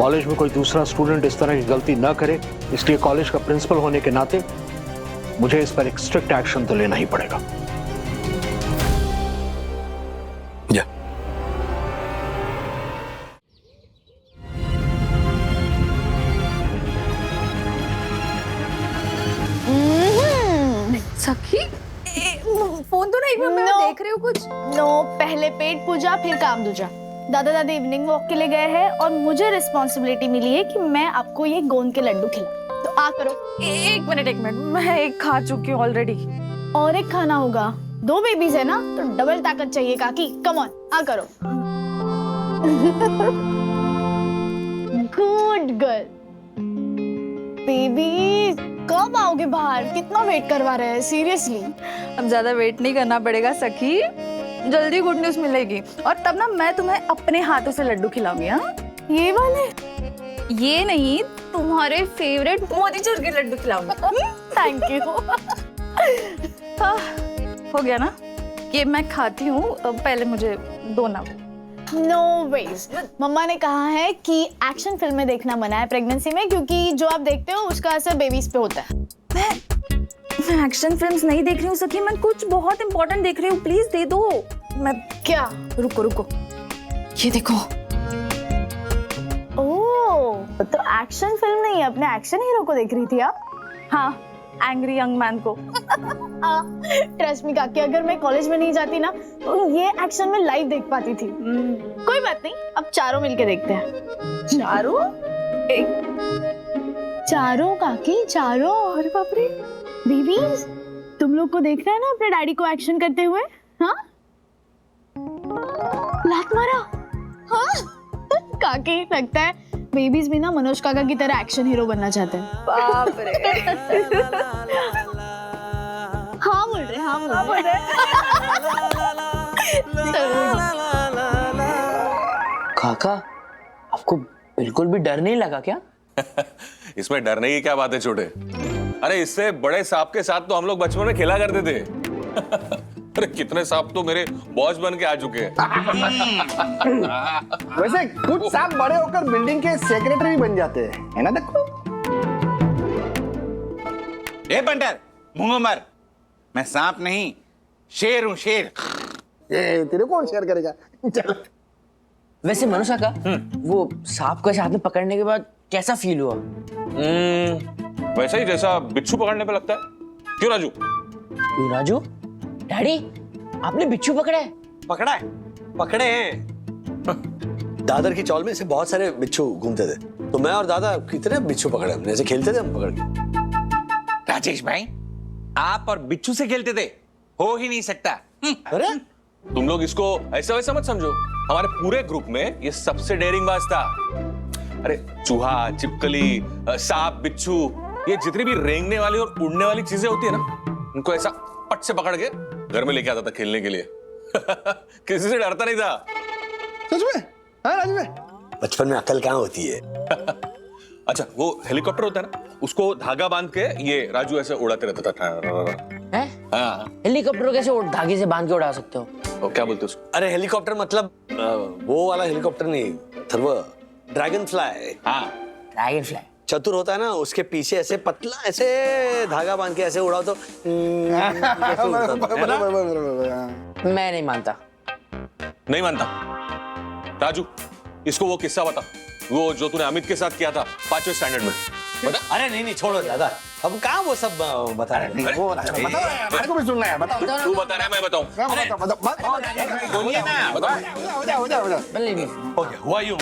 College में कोई दूसरा स्टूडेंट इस तरह की गलती ना करे, इसलिए कॉलेज का प्रिंसिपल होने के नाते मुझे इस पर एक स्ट्रिक्ट एक्शन तो लेना ही पड़ेगा। या सखी फोन तो नहीं, मैं देख रही हूँ कुछ। नो, पहले पेट पूजा फिर काम दूजा। दादा दादी इवनिंग वॉक के लिए गए हैं और मुझे रिस्पॉन्सिबिलिटी मिली है कि मैं आपको ये गोंद के लड्डू खिलाऊं। तो आ करो। एक मिनट, मैं एक खा चुकी हूँ ऑलरेडी। और एक खाना होगा, 2 बेबीज है ना, तो डबल ताकत चाहिए काकी। कम ऑन, आ करो। Good girl. बेबी कब आओगे बाहर? कितना वेट करवा रहे हैं सीरियसली। अब ज्यादा वेट नहीं करना पड़ेगा सखी, जल्दी गुड न्यूज मिलेगी और तब ना मैं तुम्हें अपने हाथों से लड्डू खिलाऊंगी। हाँ, ये वाले? ये नहीं, तुम्हारे फेवरेट मोतीचूर के लड्डू खिलाऊंगी। Thank you. हो गया ना, ये मैं खाती हूँ, पहले मुझे दो ना। No veg. मम्मा ने कहा है कि एक्शन फिल्में देखना मना है प्रेगनेंसी में, क्योंकि जो आप देखते हो उसका असर बेबीज पे होता है। मैं एक्शन फिल्म्स नहीं देख रही हूँ सखी, मैं कुछ बहुत इंपॉर्टेंट देख रही हूँ, प्लीज दे दो। मैं क्या? रुको, ये देखो। ओह, तो एक्शन फिल्म नहीं, अपने एक्शन हीरो को देख रही थी आप? हाँ, एंग्री यंग मैन को। ट्रस्ट मी काकी, अगर मैं कॉलेज में नहीं जाती ना तो ये एक्शन में लाइव देख पाती थी। कोई बात नहीं, अब चारों मिलके देखते हैं। चारों काकी, चारों। अरे बाप रे, बेबीज तुम लोग को देखना है ना अपने डैडी को एक्शन करते हुए? हाँ, लात मारा। हाँ काकी, लगता है बेबीज भी ना मनोज काका की तरह एक्शन हीरो बनना चाहते हैं। बाप रे। हाँ बोल रहे। काका, आपको बिल्कुल भी डर नहीं लगा क्या? इसमें डरने की क्या बात है छोटे? अरे इससे बड़े सांप के साथ तो हम लोग बचपन में खेला करते थे। अरे कितने सांप तो मेरे बॉस बन के आ चुके हैं। वैसे कुछ सांप बड़े होकर बिल्डिंग के सेक्रेटरी बन जाते हैं, है ना? देखो। ए बंटर, मुंह मर। मैं सांप नहीं, शेर हूँ, शेर। ये तेरे कौन शेयर करेगा? चल। वैसे मनोज काका, वो सांप को हाथ में पकड़ने के बाद कैसा फील हुआ? वैसा ही जैसा बिच्छू पकड़ने पे लगता है। क्यों राजू? क्यों राजू? डैडी, आपने बिच्छू पकड़ा है? पकड़े हैं। दादर की चौल में ऐसे बहुत सारे बिच्छू घूमते थे, तो मैं और दादा कितने बिच्छू पकड़े हमने, ऐसे खेलते थे हम पकड़ के। राजेश भाई, आप और बिच्छू से खेलते थे? हो ही नहीं सकता। अरे तुम लोग इसको ऐसा वैसा मत समझो, हमारे पूरे ग्रुप में ये सबसे डेयरिंग बाज था। अरे चूहा, चिपकली, सांप, बिच्छू, ये जितनी भी रेंगने वाली और उड़ने वाली चीजें होती है ना, उनको ऐसा पट से पकड़ के घर में लेके आता था खेलने के लिए। किसी से डरता नहीं था। सच में? हाँ राजू में? बचपन में अकल कहाँ होती है? अच्छा, वो हेलीकॉप्टर होता है ना, उसको धागा बांध के ये राजू ऐसे उड़ाते रहता था। हैं? हाँ। हेलीकॉप्टर को कैसे धागे से बांध के उड़ा सकते हो? और क्या बोलते उसको? अरे हेलीकॉप्टर मतलब वो वाला हेलीकॉप्टर नहीं, थर्व ड्रैगन फ्लाई। हाँ, ड्रैगन फ्लाई। चतुर होता है ना, उसके पीछे ऐसे पतला ऐसे धागा बांध के ऐसे उड़ाओ तो कैसे उड़ता था, है ना? मैं नहीं मानता। नहीं मानता? राजू, इसको वो किस्सा बता, वो जो तूने अमित के साथ किया था 5वें स्टैंडर्ड में। बता। अरे नहीं छोड़ो दादा, अब कहाँ वो सब बता रहे हैं। वो बताओ, मेरे को भी सुनना है। बताओ। तू बता रहा है, मैं बताऊं? बोलिए ना। हो जा। ओके, हुआ यूं।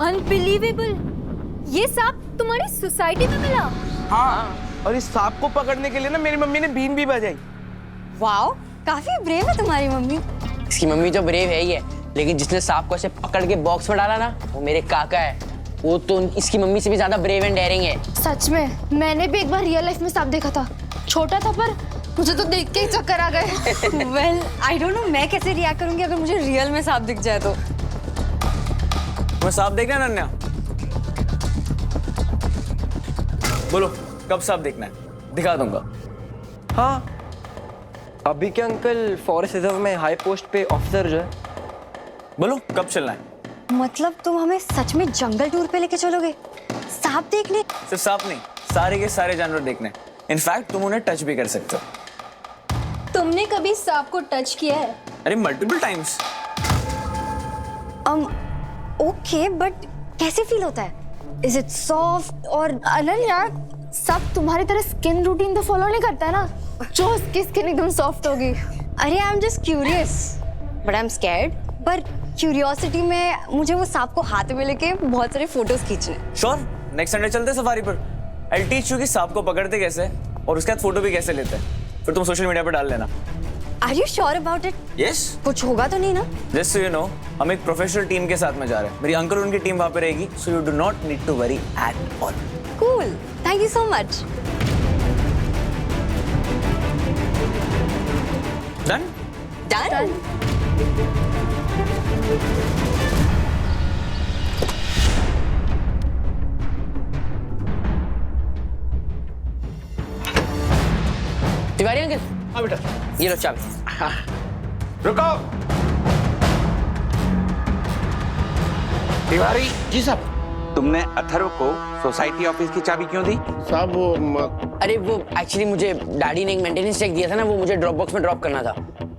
अनबिलीवेबल, ये सांप तुम्हारी सोसाइटी में मिला? हाँ, और इस सांप को पकड़ने के लिए ना मेरी मम्मी ने बीन भी बजाई। वाओ, काफी ब्रेव है तुम्हारी मम्मी। इसकी मम्मी तो ब्रेव है ही है, लेकिन जिसने सांप को ऐसे पकड़ के बॉक्स में डाला ना, वो मेरे काका है। वो तो इसकी मम्मी से भी ज्यादा ब्रेव एंड डेयरिंग है। सच में, मैंने भी एक बार रियल लाइफ में सांप देखा था। छोटा था पर मुझे तो देख के ही चक्कर आ गए। वेल, आई डोंट नो मैं कैसे रिएक्ट करूंगी अगर मुझे रियल में सांप दिख जाए तो। मैं सांप देखना नन्या? बोलो कब सांप देखना है, दिखा दूंगा। हाँ, अभी के अंकल फॉरेस्ट रिजर्व में हाई पोस्ट पे ऑफिसर जो है। बोलो कब चलना है। मतलब तुम हमें सच में जंगल टूर पे लेके चलोगे, सांप देखने? सिर्फ सांप नहीं, सारे के सारे जानवर देखने। इनफैक्ट तुम उन्हें टच भी कर सकते हो। तुमने कभी सांप को टच किया है? अरे मल्टीपल टाइम्स। ओके, बट कैसे फील होता है? इज इट सॉफ्ट और अनल यार, सब तुम्हारी तरह स्किन रूटीन तो फॉलो नहीं करता है ना, जो उसकी स्किन एकदम सॉफ्ट होगी। अरे I am just curious but I am scared. पर क्यूरियोसिटी में मुझे वो सांप को हाथ में लेके बहुत सारे फोटोज खींचने। श्योर, नेक्स्ट संडे चलते हैं सफारी पर। आई टीच यू कि सांप को पकड़ते कैसे और उसके बाद फोटो भी कैसे लेते हैं, फिर तुम सोशल मीडिया पर डाल लेना। Are you sure about it? Yes. कुछ होगा तो नहीं ना? जस्ट सो यू नो, हम एक प्रोफेशनल टीम के साथ में जा रहे हैं। मेरी अंकल उनकी टीम वहां पे रहेगी, so you do not need to worry at all. Cool, thank you so much. Done? Done. Tiwari uncle. हाँ बेटा। ये लो चाबी। रुको। तिवारी जी साहब, तुमने अथर्व को सोसाइटी ऑफिस की चाबी क्यों दी? साहब वो अरे वो एक्चुअली मुझे डैडी ने एक मेंटेनेंस चेक दिया था ना, वो मुझे ड्रॉप बॉक्स में ड्रॉप करना था।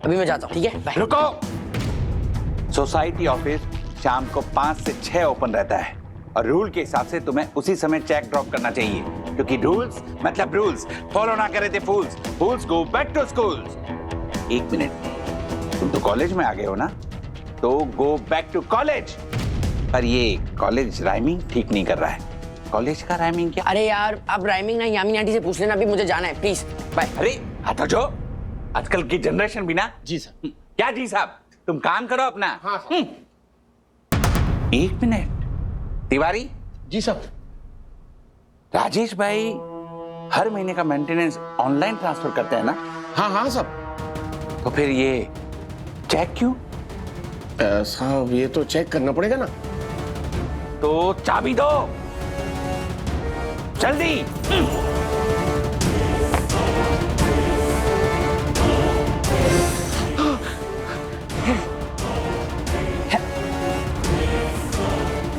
अभी मैं जाता हूँ, ठीक है? बाय। रुको। सोसाइटी ऑफिस शाम को 5 से 6 ओपन रहता है और रूल के हिसाब से तुम्हें उसी समय चेक ड्रॉप करना चाहिए, क्योंकि रूल्स मतलब रूल्स, फॉलो ना करे थे fools, fools go back to schools. 1 minute, तुम तो कॉलेज में आ गए हो ना, तो गो बैक टू कॉलेज। पर ये कॉलेज राइमिंग ठीक नहीं कर रहा है। कॉलेज का राइमिंग क्या? अरे यार, आप राइमिंग ना यामिनी आंटी से पूछ लेना, अभी मुझे जाना है, प्लीज। बाय। अरे हटो जो, आजकल की जनरेशन भी ना। जी साहब। क्या जी साहब, तुम काम करो अपना। हाँ साहब। 1 मिनट, तिवारी जी साहब। राजेश भाई हर महीने का मेंटेनेंस ऑनलाइन ट्रांसफर करते हैं ना? हाँ हाँ साहब। तो फिर ये चेक क्यों? साहब ये तो चेक करना पड़ेगा ना। तो चाबी दो जल्दी।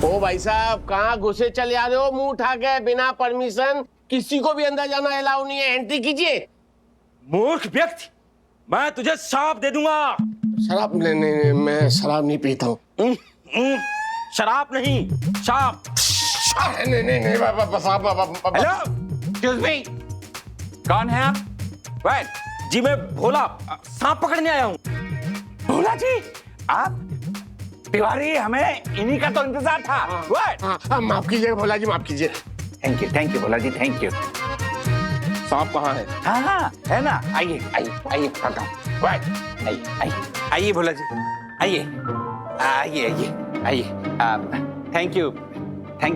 ओ भाई साहब, कहाँ घुसे चले आ रहे हो मुंह उठा के बिना परमिशन? किसी को भी अंदर जाना अलाउ नहीं है, एंट्री कीजिए। मूर्ख व्यक्ति, मैं तुझे सांप दे दूंगा। शराब नहीं, नहीं, नहीं, मैं शराब नहीं पीता हूँ। शराब नहीं, सांप। नहीं नहीं नहीं साहब। हेलो, एक्सक्यूज मी, कौन है आप? वेट। जी मैं भोला, सांप पकड़ने आया हूँ। भोला जी, आप? तिवारी, हमें इन्हीं का तो इंतजार था। वेट। हाँ, माफ कीजिए भोला जी, माफ कीजिए। Thank you Bhola ji, thank you. सांप कहाँ है? हाँ हाँ है ना, आइए आइए आइए, खाता हूँ। वेट, आइए आइए आइए भोला जी, आइए आइए आइए आइए। Thank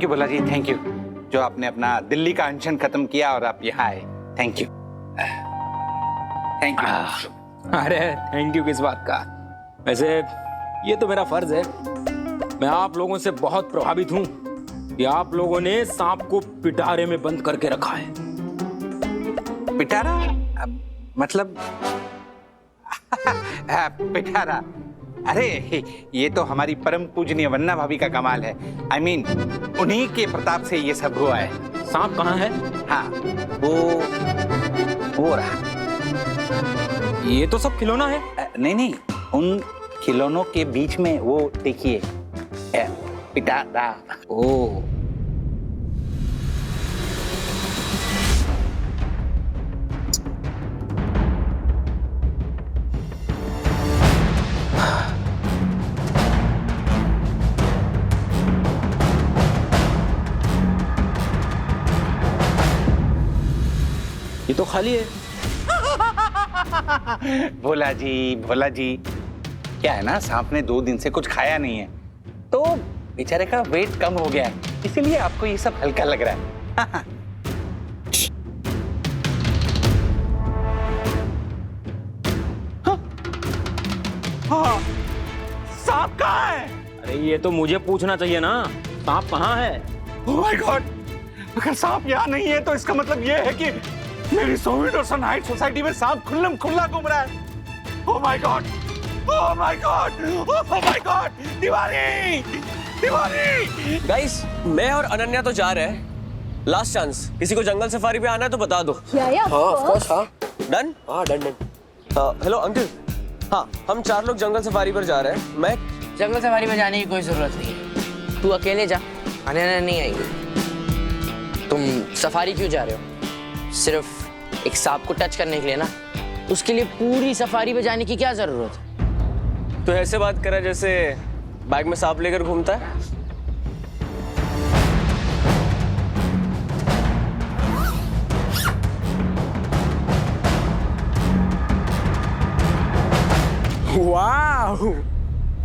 you Bhola ji, thank you, जो आपने अपना दिल्ली का अनशन खत्म किया और आप यहाँ आए। Thank you, thank you. अरे थैंक यू किस बात का, वैसे ये तो मेरा फर्ज है। मैं आप लोगों से बहुत प्रभावित हूँ कि आप लोगों ने सांप को पिटारे में बंद करके रखा है। पिटारा मतलब? पिटारा? अरे ये तो हमारी परम पूजनीय वन्ना भाभी का कमाल है। I mean, उन्हीं के प्रताप से ये सब हुआ है। सांप कहाँ है? हाँ, वो रहा। ये तो सब खिलौना है। नहीं नहीं, उन खिलौनों के बीच में वो देखिए, पिटारा। ओ, ये तो खाली है। भोला जी, क्या है ना, सांप ने 2 दिन से कुछ खाया नहीं है, तो बेचारे का वेट कम हो गया है, इसीलिए आपको ये सब हल्का लग रहा है। हाँ, सांप कहाँ है? अरे ये तो मुझे पूछना चाहिए ना, सांप कहाँ है? Oh my God! अगर सांप यहाँ नहीं है तो इसका मतलब ये है कि मेरी सोविडोसन हाइट सोसाइटी में सांप खुल्लम खुल्ला घूम रहा है। ओह my God, oh my God, oh my god, Tiwari, Tiwari. Guys, मैं और अनन्या तो जा रहे हैं। लास्ट चांस, किसी को जंगल सफारी पे आना है तो बता दो। Yeah, ऑफ कोर्स, हाँ। डन? हाँ, डन। हेलो अंकिल, हाँ, हम 4 लोग जंगल सफारी पर जा रहे हैं। मैं जंगल सफारी में जाने की कोई जरूरत नहीं है, तू अकेले जा, अनन्या नहीं आएगी। तुम सफारी क्यों जा रहे हो? सिर्फ एक सांप को टच करने के लिए ना? उसके लिए पूरी सफारी पे जाने की क्या जरूरत है? तो ऐसे बात करा जैसे बैग में सांप लेकर घूमता है। वाह,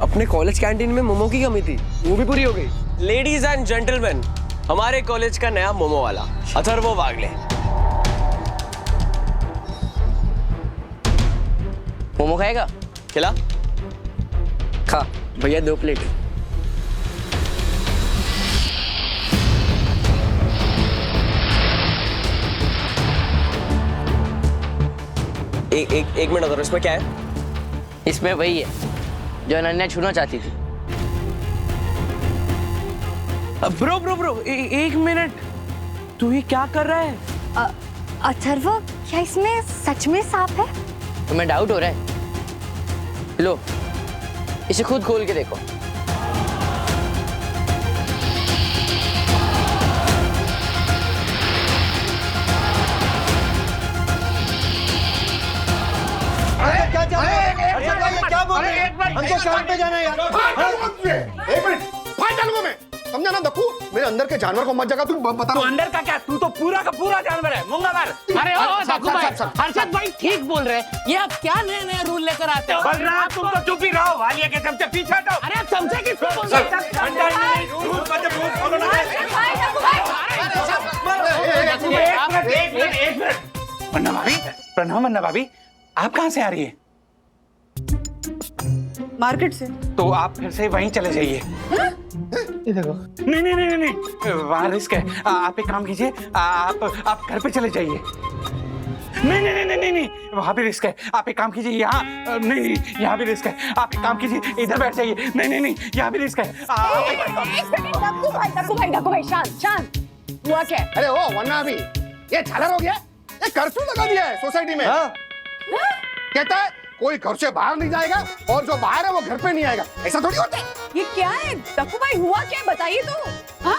अपने कॉलेज कैंटीन में मोमो की कमी थी, वो भी पूरी हो गई। लेडीज एंड जेंटलमैन, हमारे कॉलेज का नया मोमो वाला अथर्व वागले। मोमो खाएगा? खिला। खा भैया, 2 प्लेट। एक मिनट अथर्व, इसमें क्या है? इसमें वही है जो अनन्या छूना चाहती थी। ब्रो, एक मिनट, तू ये क्या कर रहा है? अथर्व, क्या इसमें सच में सांप है? तुम्हें डाउट हो रहा है? लो, इसे खुद खोल के देखो। क्या बोल रहे हैं? हमको काम पे जाना है यार। एक मिनट, फाइल डालूंगा मैं, समझा ना दक्कू? मेरे अंदर के जानवर को मत जगा, तू बता। तू अंदर का क्या, तू तो पूरा का पूरा जानवर है, मूंगा मार। अरे हर्षद भाई ठीक बोल रहे हैं, ये आप क्या नया नया रूल लेकर आते हो? बलराम, तुम तो चुप ही रहो, वालिया के चमचे पीछे हटो। अरे आप चमचे किसको बोल रहे हैं? मन्ना भाभी, प्रणाम मन्ना भाभी, आप कहाँ से आ रही है? मार्केट से। तो आप फिर से वहीं चले जाइए। ये देखो। नहीं, वहाँ रिस्क है। आप एक काम कीजिए, आप घर पे चले जाइए। नहीं, वहाँ भी रिस्क है। आप एक काम कीजिए, यहाँ नहीं, यहाँ भी रिस्क है। आप एक काम कीजिए, इधर बैठ जाइए। नहीं, यहाँ भी रिस्क है। भाई, शांत। हुआ क्या? अरे ओ वरना अभी ये झालर हो गया, ये कर्फ्यू लगा दिया है सोसाइटी में। कहता है कोई घर से बाहर नहीं जाएगा और जो बाहर है वो घर पे नहीं आएगा। ऐसा थोड़ी होता है। ये क्या है दक्कू भाई, हुआ क्या है बताइए तो। हाँ,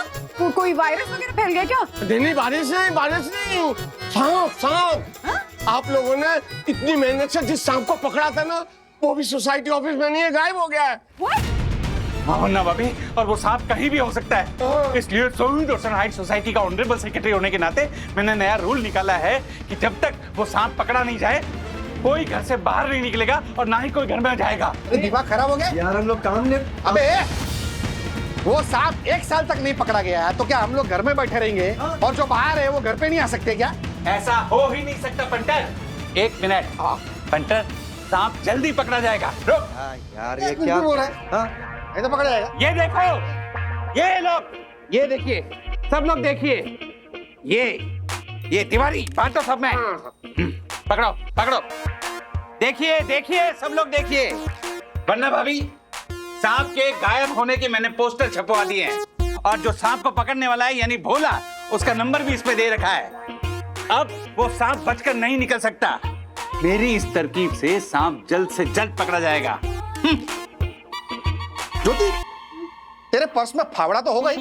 कोई वायरस वगैरह फैल गया क्या? नहीं, बारिश नहीं, सांप। आप लोगों ने इतनी मेहनत से जिस सांप को पकड़ा था ना, वो भी सोसाइटी ऑफिस में नहीं है, गायब हो गया है। हाँ मन्ना भाभी, और वो सांप कहीं भी हो सकता है। इसलिए सोविडोसन हाइट सोसाइटी का ऑनरेबल सेक्रेटरी होने के नाते मैंने नया रूल निकाला है कि जब तक वो सांप पकड़ा नहीं जाए, कोई घर से बाहर नहीं निकलेगा और ना ही कोई घर में जाएगा। दिमाग खराब हो गया यार, हम लोग काम नहीं। अबे वो सांप 1 साल तक नहीं पकड़ा गया है तो क्या हम लोग घर में बैठे रहेंगे और जो बाहर है वो घर पे नहीं आ सकते क्या? ऐसा हो ही नहीं सकता पंटर। 1 मिनट पंटर, सांप जल्दी पकड़ा जाएगा। रुक यार, ये क्या बोल रहा है? हाँ, ऐसा पकड़ा जाएगा। ये देखो, ये लोग, ये देखिए, सब लोग देखिए, ये तिवारी बांटो सब में। पकड़ो, देखिए सब लोग देखिए। वरना भाभी, सांप के गायब होने के मैंने पोस्टर छपवा दिए हैं और जो सांप को पकड़ने वाला है यानी भोला, उसका नंबर भी इस पे दे रखा है। अब वो सांप बचकर नहीं निकल सकता। मेरी इस तरकीब से सांप जल्द से जल्द पकड़ा जाएगा। ज्योति, तेरे पर्स में फावड़ा तो होगा ही।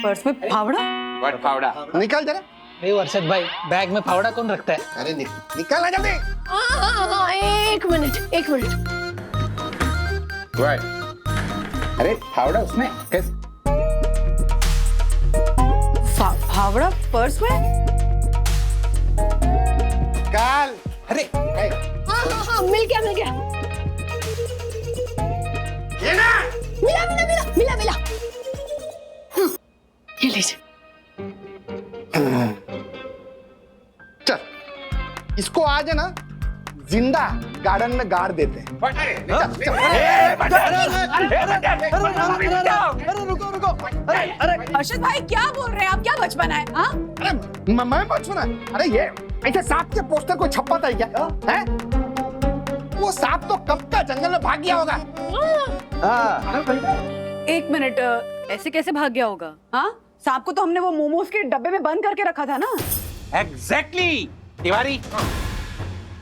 पर्स में फावड़ा? व्हाट फावड़ा? निकाल जरा। नहीं वर्षद भाई, बैग में फावड़ा कौन रखता है? अरे निकाल ना जल्दी। एक मिनट। अरे फावड़ा उसमें कैसे? फावड़ा पर्स में? काल, अरे हाँ, मिल गया। ये ना मिला। ये लीजिए। चल, इसको आज है ना जिंदा गार्डन में गाड़ देते हैं। रुको। अरे अर्शद भाई क्या बोल रहे हैं आप? क्या बचपन है? हाँ अरे मैं बचपन है? अरे ये ऐसे सांप के पोस्टर को छपाता है क्या? हैं? वो सांप तो कब का जंगल में भाग गया होगा। एक मिनट, ऐसे कैसे भाग गया होगा? हाँ, सांप को तो हमने वो मोमोज के डब्बे में बंद करके रखा था ना। एग्जैक्टली तिवारी,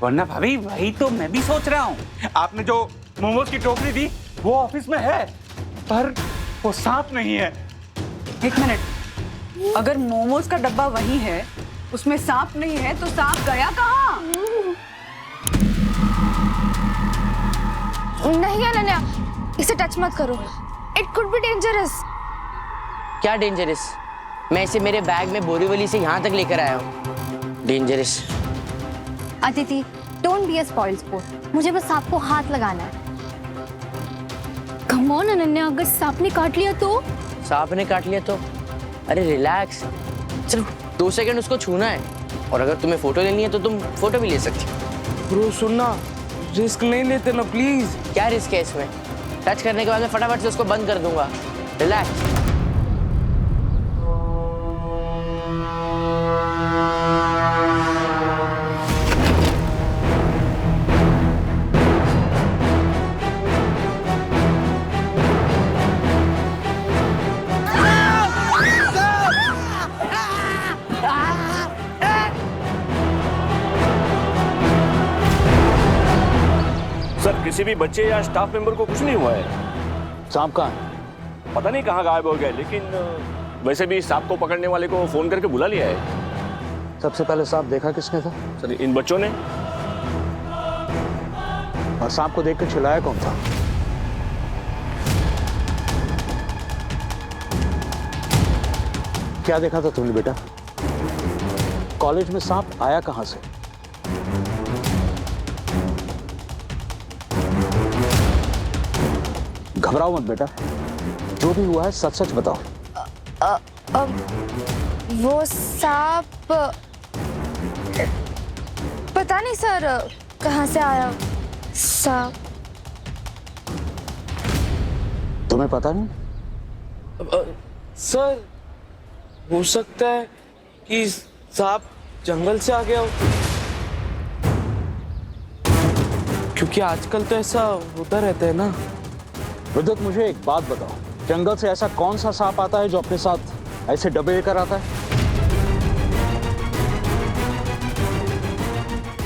वरना भाभी वही तो मैं भी सोच रहा हूँ। आपने जो मोमोज की टोकरी दी वो ऑफिस में है, पर वो सांप नहीं है। एक मिनट, अगर मोमोज का डब्बा वही है, उसमें सांप नहीं है, तो सांप गया कहाँ? नहीं अनन्या, इसे टच मत करो, इट कुड बी डेंजरस। क्या डेंजरस? मैं इसे मेरे बैग में बोरीवली से यहाँ तक लेकर आया हूँ। Dangerous? Aditi, don't be a spoil sport, मुझे बस सांप को हाथ लगाना है। कम ऑन अनन्या, अगर सांप ने काट लिया तो? सांप ने काट लिया तो? अरे रिलैक्स, सिर्फ 2 सेकंड उसको छूना है, और अगर तुम्हें फोटो लेनी है तो तुम फोटो भी ले सकती हो। ब्रो सुनना, रिस्क नहीं लेते ना प्लीज। क्या रिस्क है इसमें? टच करने के बाद मैं फटाफट से उसको बंद कर दूंगा। रिलैक्स। सर, किसी भी बच्चे या स्टाफ मेंबर को कुछ नहीं हुआ है। सांप कहाँ है? पता नहीं कहाँ गायब हो गया, लेकिन वैसे भी सांप को पकड़ने वाले को फोन करके बुला लिया है। सबसे पहले सांप देखा किसने था? सर, इन बच्चों ने। और सांप को देख कर चिल्लाया कौन था? क्या देखा था तुमने बेटा? कॉलेज में सांप आया कहां से? घबराओ मत बेटा, जो भी हुआ है सच सच बताओ। वो सांप पता नहीं सर कहाँ से आया। सांप तुम्हें पता नहीं? सर, हो सकता है कि सांप जंगल से आ गया हो, क्योंकि आजकल तो ऐसा होता रहता है ना। विद्युत, मुझे एक बात बताओ, जंगल से ऐसा कौन सा सांप आता है जो अपने साथ ऐसे डब्बे लेकर आता है?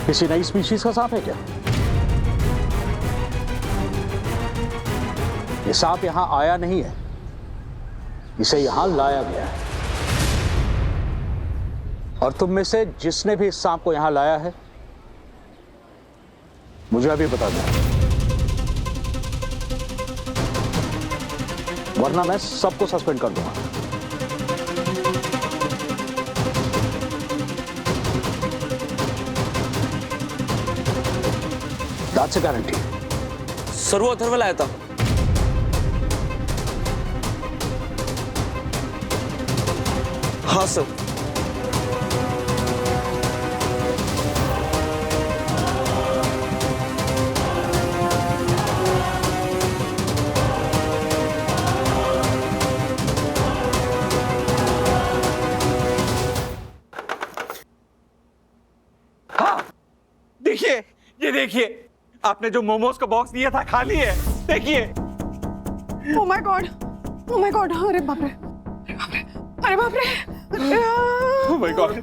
किसी नई स्पीशीज का सांप है क्या? ये सांप यहां आया नहीं है, इसे यहां लाया गया है। और तुम में से जिसने भी इस सांप को यहां लाया है, मुझे अभी बता दो, वरना मैं सबको सस्पेंड कर दूंगा। That's a guarantee. सर, वो अथर्वल आया था। हाँ सर। देखिए, ये देखिए, आपने जो मोमोज का बॉक्स दिया था खाली है। देखिए। Oh my God! Oh my God! अरे बाप रे! अरे बाप रे! Oh my God!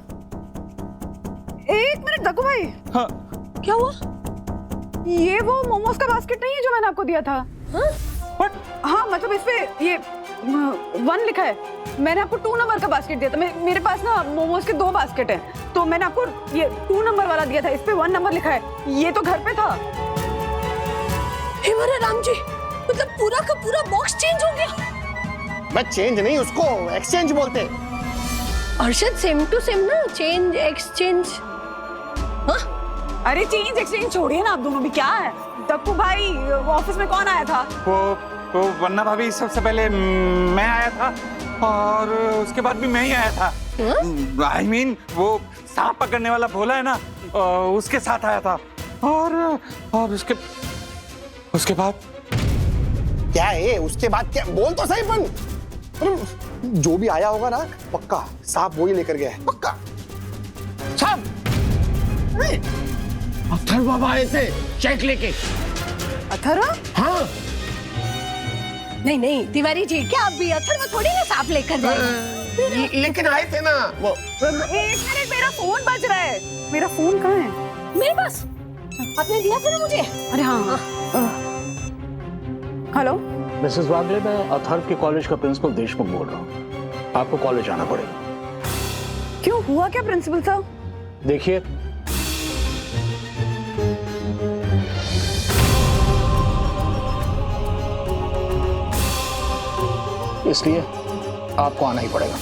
एक मिनट दक्कू भाई। हाँ। क्या हुआ? ये वो मोमोज का बास्केट नहीं है जो मैंने आपको दिया था? What? हाँ, मतलब इस पे ये 1 लिखा है। मैंने आपको 2 नंबर का बास्केट दिया था। मेरे पास ना मोमोज के 2 बास्केट हैं, तो मैंने आपको ये 2 नंबर वाला दिया था। इस पे 1 नंबर लिखा है। ये तो घर पे था। हे मेरे राम जी, मतलब पूरा का पूरा बॉक्स चेंज हो गया। मैं चेंज नहीं, उसको एक्सचेंज बोलते हैं। अर्शद, सेम टू सेम ना, चेंज एक्सचेंज। हाँ? अरे चेंज एक्सचेंज छोड़िए ना, आप दोनों भी। क्या है दक्कू भाई, ऑफिस में कौन आया था? वो वरना भाभी, सबसे पहले मैं आया था और उसके बाद भी मैं ही आया था। I mean, वो सांप पकड़ने वाला भोला है ना, उसके साथ आया था। और उसके बाद क्या है उसके बाद? क्या बोल तो सही। जो भी आया होगा ना पक्का सांप वही लेकर गया है, पक्का। साहब अथर्व बाबा आए थे चेक लेके। अथर्व? हाँ नहीं नहीं तिवारी जी, क्या आप भी अथर्व थोड़ी ना सांप लेकर जाएंगे। लेकिन आए थे ना वो। एक मिनट, मेरा फोन बज रहा है। मेरा फोन कहाँ है? मेरे पास आपने दिया था ना मुझे। अरे हाँ। हेलो मिसेस वागले, मैं अथर्व के कॉलेज का प्रिंसिपल देशमुख बोल रहा हूँ। आपको कॉलेज आना पड़ेगा। क्यों, हुआ क्या प्रिंसिपल साहब? देखिए, इसलिए आपको आना ही पड़ेगा।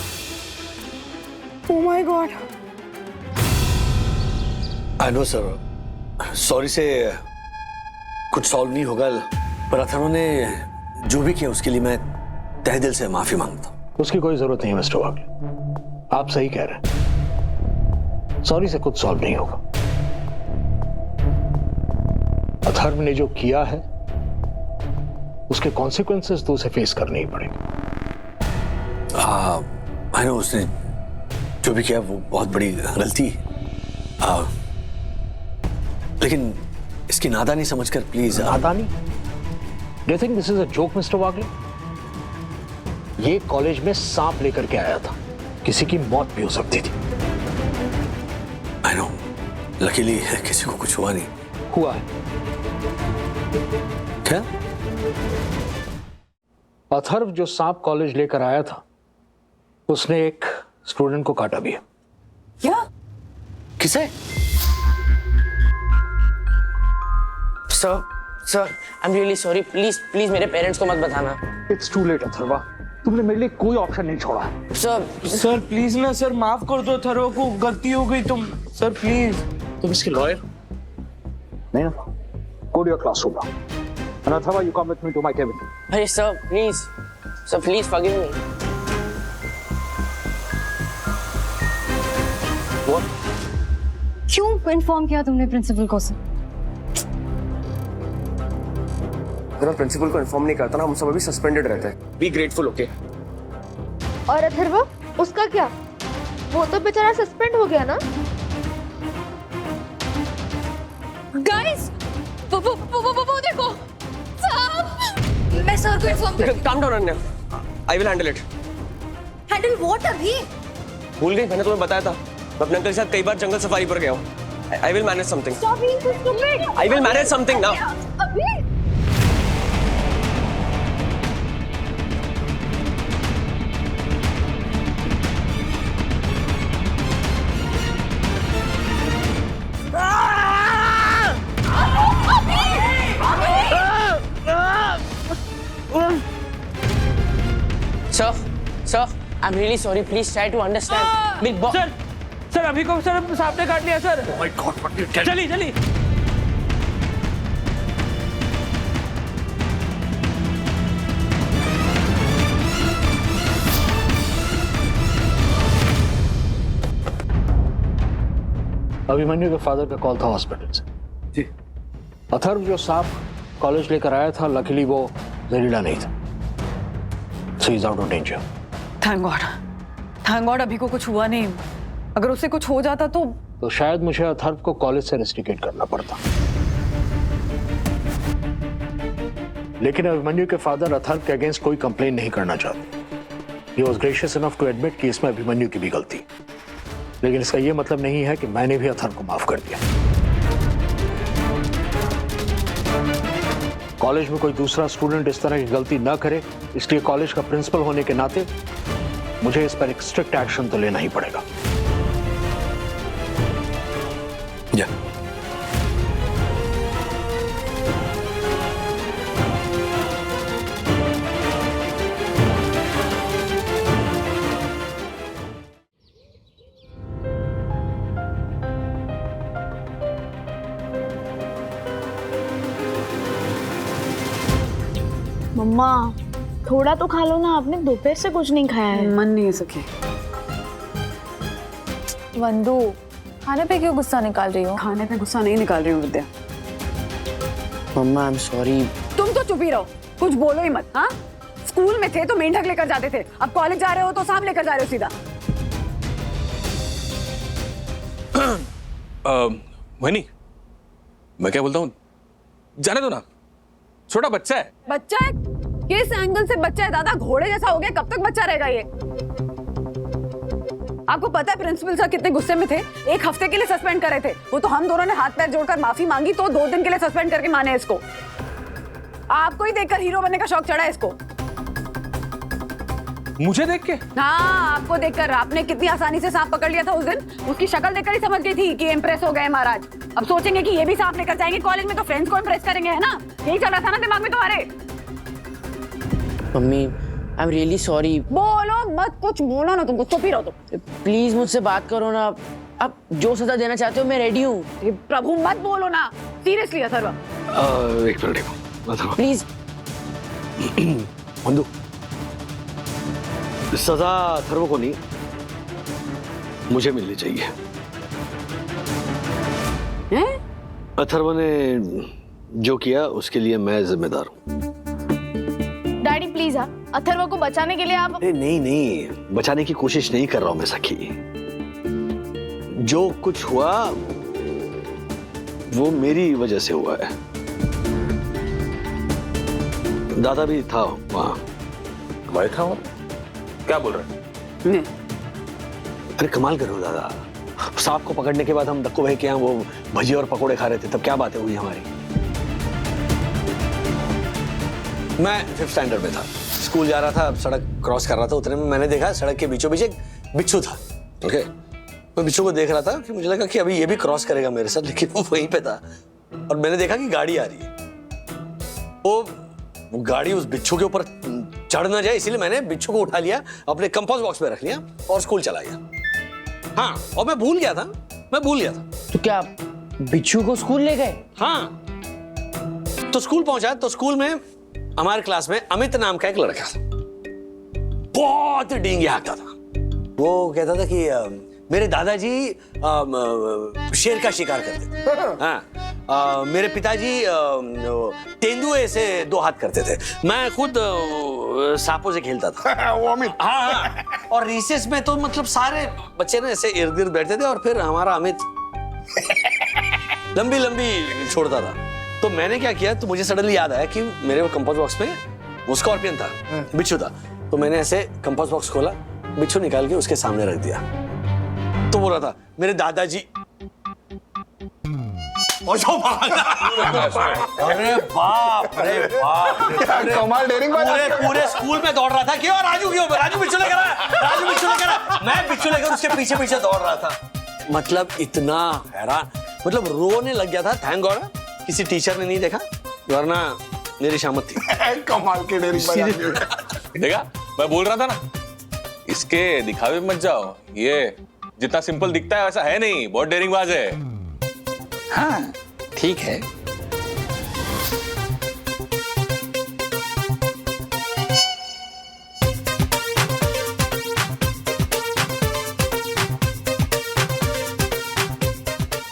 ओह my God. I know sir, sorry से कुछ सॉल्व नहीं होगा, पर अथर्व ने जो भी किया उसके लिए मैं तहे दिल से माफी मांगता हूँ। उसकी कोई जरूरत नहीं है मिस्टर वागले, आप सही कह रहे हैं। सॉरी से कुछ सॉल्व नहीं होगा। अथर्व ने जो किया है उसके कॉन्सिक्वेंसेस तो उसे फेस करने ही पड़ेंगे। आई नो, उसने जो भी किया वो बहुत बड़ी गलती, लेकिन इसकी नादानी समझकर प्लीज। नादानी? Do you think this is a joke mister Wagle? ये कॉलेज में सांप लेकर के आया था, किसी की मौत भी हो सकती थी। आई नो, लकीली किसी को कुछ हुआ नहीं। हुआ है। क्या? अथर्व जो सांप कॉलेज लेकर आया था उसने एक स्टूडेंट को काटा भी है। क्या? किसे? Sir I am really sorry, please please मेरे पेरेंट्स को मत बताना। इट्स टू लेट अथर्वा, तुमने मेरे लिए कोई ऑप्शन नहीं छोड़ा है। सर प्लीज ना सर, माफ कर दो अथर्व को, गलती हो गई। तुम सर प्लीज। तुम इसके लॉयर नहीं ना? Go to your classroom now and Atharva you come with me to my cabin. अरे सर प्लीज फॉरगिव मी। क्यों इन्फॉर्म किया तुमने प्रिंसिपल को? अगर प्रिंसिपल को इन्फॉर्म नहीं करता ना, हम सब अभी सस्पेंडेड रहते हैं। Be grateful, okay? और अथर्व, उसका क्या? वो तो बेचारा सस्पेंड हो गया ना। गाइस वो देखो साहब। मैं सर को इन्फॉर्म कर। Calm down Ananya, I will handle it. Handle what? अभी भूल गई, मैंने तुम्हें बताया था मैं अपने अंकल के साथ कई बार जंगल सफारी पर गया हूँ। I will manage something. Stop being so stupid. I will manage something now. अभी sir I am really sorry, please try to understand. Sir Abhi को सर सांप ने काट लिया sir. Oh my god, what you tell. चली अभिमन्यु के father का call था हॉस्पिटल से। जी। अथर्व जो सांप कॉलेज लेकर आया था, लकीली वो जहरीला नहीं था। So he's out of danger. Thank God अभी को कुछ हुआ नहीं। अगर उसे कुछ हो जाता तो शायद मुझे अथर्व को कॉलेज से रेस्ट्रिकेट करना पड़ता। लेकिन अभिमन्यु के फादर अथर्व के अगेंस्ट कोई कंप्लेन नहीं करना चाहते। He was gracious enough to admit कि इसमें अभिमन्यु की भी गलती, लेकिन इसका यह मतलब नहीं है कि मैंने भी अथर्व को माफ कर दिया। कॉलेज में कोई दूसरा स्टूडेंट इस तरह की गलती ना करे, इसलिए कॉलेज का प्रिंसिपल होने के नाते मुझे इस पर एक स्ट्रिक्ट एक्शन तो लेना ही पड़ेगा। या मम्मा थोड़ा तो खा लो ना, आपने दोपहर से कुछ नहीं खाया है। मन नहीं है सके। वंदू, खाने पे क्यों गुस्सा निकाल रही हो? खाने पे गुस्सा नहीं निकाल रही हूँ विद्या। मम्मा आई एम सॉरी। तुम तो चुप ही रहो, कुछ बोलो ही मत। हाँ, स्कूल में थे तो मेंढक लेकर जाते थे, अब कॉलेज जा रहे हो तो सांप लेकर जा रहे हो सीधा। वही मैं क्या बोलता हूँ, जाने दो ना, छोटा बच्चा है। बच्चा है? किस एंगल से बच्चा है दादा? घोड़े जैसा हो गया, कब तक बच्चा रहेगा ये? आपको पता है प्रिंसिपल सर कितने गुस्से में थे? 1 हफ्ते के लिए सस्पेंड करे थे। वो तो हम दोनों ने हाथ पैर जोड़कर माफी मांगी तो 2 दिन के लिए सस्पेंड करके माने इसको। आपको ही देखकर हीरो बनने का शौक चढ़ा है इसको। मुझे देख के? हाँ, आपको देखकर। आपने कितनी आसानी से सांप पकड़ लिया था उस दिन, उसकी शक्ल देखकर ही समझ गई थी कि इम्प्रेस हो गए महाराज। अब सोचेंगे कि ये भी सांप लेकर जाएंगे कॉलेज में तो फ्रेंड्स को इम्प्रेस करेंगे, है ना? यही चल रहा था ना दिमाग में तुम्हारे? Mummy I am really sorry. बोलो मत, कुछ बोलो ना, तुमको चुप ही रहो तुम। प्लीज मुझसे बात करो ना, आप जो सजा देना चाहते हो मैं रेडी हूँ। प्रभु मत बोलो ना, सीरियसली अथर्व। एक मिनट प्लीज। वंदु, सजा अथर्व को नहीं, मुझे मिलनी चाहिए। अथर्व ने जो किया उसके लिए मैं जिम्मेदार हूँ। डैडी प्लीज, हाँ, अथर्व को बचाने के लिए आप। नहीं, बचाने की कोशिश नहीं कर रहा हूं मैं सखी। जो कुछ हुआ वो मेरी वजह से हुआ है। दादा भी था वहां। मैं था वहां? क्या बोल रहे? अरे कमाल करो दादा, सांप को पकड़ने के बाद हम दक्कू भाई के यहाँ वो भजिया और पकोड़े खा रहे थे, तब क्या बातें हुई हमारी। मैं 5th स्टैंडर्ड में था, स्कूल जा रहा था, सड़क क्रॉस कर रहा था, उतने में मैंने देखा सड़क के बीचों बीच एक बिच्छू था। ओके, मैं बिच्छू को देख रहा था, फिर मुझे लगा कि अभी ये भी क्रॉस करेगा मेरे साथ, लेकिन वो वहीं पे था और मैंने देखा कि गाड़ी आ रही है। वो गाड़ी उस बिच्छू के ऊपर चढ़ ना जाए, इसीलिए मैंने बिच्छू को उठा लिया, अपने कंपोस्ट बॉक्स में रख लिया और स्कूल चला गया। हाँ, और मैं भूल गया था। तो क्या बिच्छू को स्कूल ले गए? हाँ, तो स्कूल पहुंचा तो स्कूल में हमारे क्लास में अमित नाम का एक लड़का था, बहुत डींगे हाँकता था। वो कहता था कि मेरे दादाजी शेर का शिकार करते थे। हाँ, मेरे पिताजी तेंदुए से 2 हाथ करते थे। मैं खुद सांपों से खेलता था। वो अमित। हाँ, और रिसेस में तो मतलब सारे बच्चे ना ऐसे इर्द गिर्द बैठते थे और फिर हमारा अमित लंबी लंबी छोड़ता था। तो मैंने क्या किया, तो मुझे सडनली याद आया कि मेरे कंपोस्ट बॉक्स में वो स्कॉर्पियन था, बिच्छू था। तो मैंने ऐसे कंपोस्ट बॉक्स खोला, बिच्छू निकाल के उसके सामने रख दिया। तो बोल रहा था मेरे दादाजी, और जो भागा। अरे बाप रे बाप, कमाल डेयरिंग पूरे स्कूल में दौड़ रहा था कि राजू बिच्छू लेकर आया, राजू बिच्छू लेकर आया। मैं बिच्छू लेकर उसके पीछे पीछे दौड़ रहा था। मतलब इतना हैरान, मतलब रोने लग गया था। थैंक गॉड किसी टीचर ने नहीं देखा, वरना मेरी शामत थी। कमाल की डेयरिंग। देखा, मैं बोल रहा था ना, इसके दिखावे मत जाओ, ये जितना सिंपल दिखता है वैसा है नहीं, बहुत डेयरिंगबाज है। हाँ ठीक है।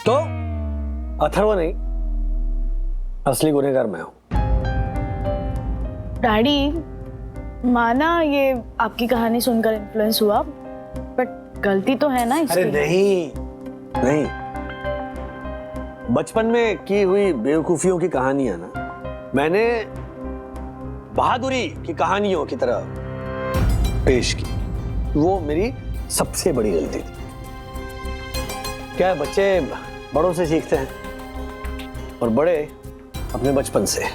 तो अथर्व नहीं, असली गुनहगार मैं हूं। डैडी माना ये आपकी कहानी सुनकर इन्फ्लुएंस हुआ, बट गलती तो है ना इसकी। अरे नहीं, बचपन में की हुई बेवकूफियों की कहानियां ना मैंने बहादुरी की कहानियों की तरह पेश की। वो मेरी सबसे बड़ी गलती थी। क्या है, बच्चे बड़ों से सीखते हैं और बड़े अपने बचपन से।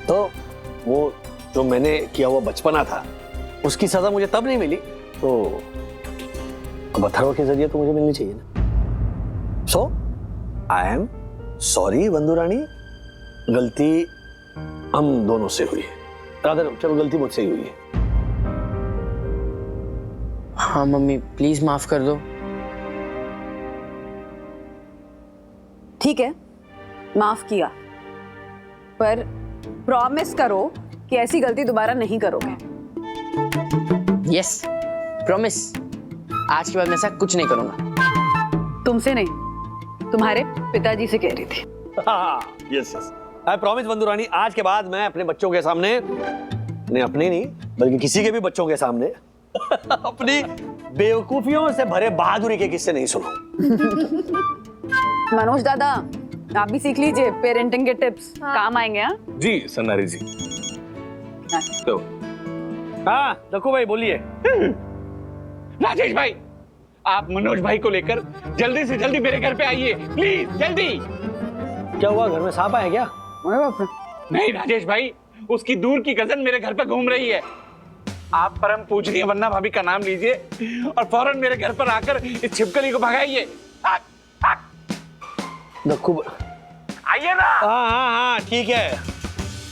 तो वो जो मैंने किया हुआ बचपना था, उसकी सजा मुझे तब नहीं मिली, तो अब अथर्व के जरिए तो मुझे मिलनी चाहिए ना। सो आई एम सॉरी वंदु रानी, गलती हम दोनों से हुई है। रादर चलो, गलती मुझसे ही हुई है। हाँ मम्मी प्लीज माफ कर दो। ठीक है, माफ किया, पर प्रॉमिस करो कि ऐसी गलती दोबारा नहीं करोगे। यस प्रॉमिस, आज के बाद मैं ऐसा कुछ नहीं करूंगा। तुमसे नहीं, तुम्हारे पिताजी से कह रही थी। यस आई प्रॉमिस वंदु रानी, आज के बाद मैं अपने बच्चों के सामने अपने अपने नहीं बल्कि किसी के भी बच्चों के सामने अपनी बेवकूफियों से भरे बहादुरी के किस्से नहीं सुनो। मनोज दादा आप भी सीख लीजिए, पेरेंटिंग के टिप्स काम आएंगे। हाँ जी सन्नारी जी। तो हाँ दक्कू भाई बोलिए। राजेश भाई, आप मनोज भाई को लेकर जल्दी से जल्दी मेरे घर पे आइए प्लीज, जल्दी। क्या हुआ, घर में सांप आया क्या? नहीं राजेश भाई, उसकी दूर की कजन मेरे घर पे घूम रही है। आप परम पूजनीय वन्ना भाभी का नाम लीजिए और फौरन मेरे घर पर आकर इस छिपकली को भगाइए। दक्कू आइए ना। हाँ हाँ हाँ ठीक है,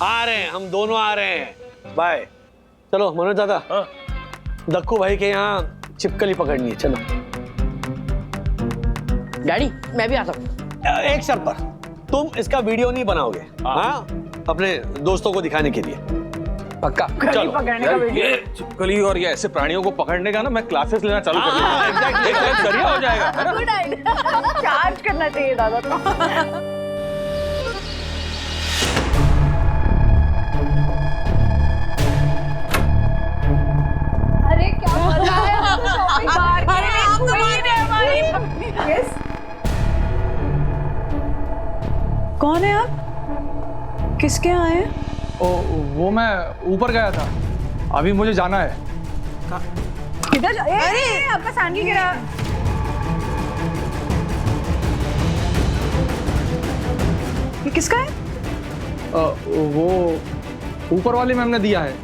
आ रहे हैं, हम दोनों आ रहे हैं। बाय। चलो मनोज दादा, दक्कू भाई के यहाँ छिपकली पकड़नी है, चलो। डैडी मैं भी आता हूँ। एक शर्त पर, तुम इसका वीडियो नहीं बनाओगे, हाँ अपने दोस्तों को दिखाने के लिए। पक्का। चलो। पकड़ने का वीडियो। ये छिपकली और ये ऐसे प्राणियों को पकड़ने का ना मैं क्लासेस लेना चालू कर दूंगा। एक जरिया हो जाएगा, है ना? Good idea. चार्ज करना चाहिए दादा तो। अरे क्या मजा है कौन है आप? किसके यहाँ आए हैं? वो मैं ऊपर गया था, अभी मुझे जाना है। किधर अरे आपका सैंडल गिरा। ये किसका है? वो ऊपर वाली मैम ने दिया है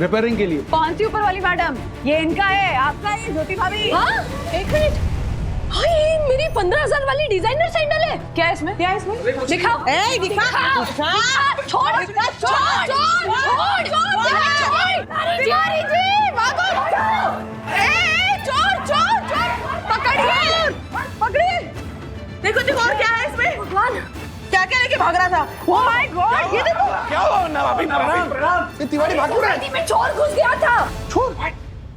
रिपेयरिंग के लिए। कौन सी ऊपर वाली मैडम? ये इनका है, आपका है ज्योति भाभी। हाँ एक मिनट, हाँ ये मेरी 15,000 वाली डिजाइनर सैंडल है। क्या है इसमें? क्या है इसमें? दिखाओ। दिखाओ। छोड़ छोड़ छोड़ तिवारी जी भागो। चोर चोर चोर पकड़िए पकड़िए। देखो देखो और क्या है इसमें? भगवान क्या क्या लेके भाग रहा था? ओह माय गॉड, ये देखो। क्या हुआ ना भाभी, ना भाभी? ये तिवारी भाग रहा है। में चोर घुस गया था। छोड़।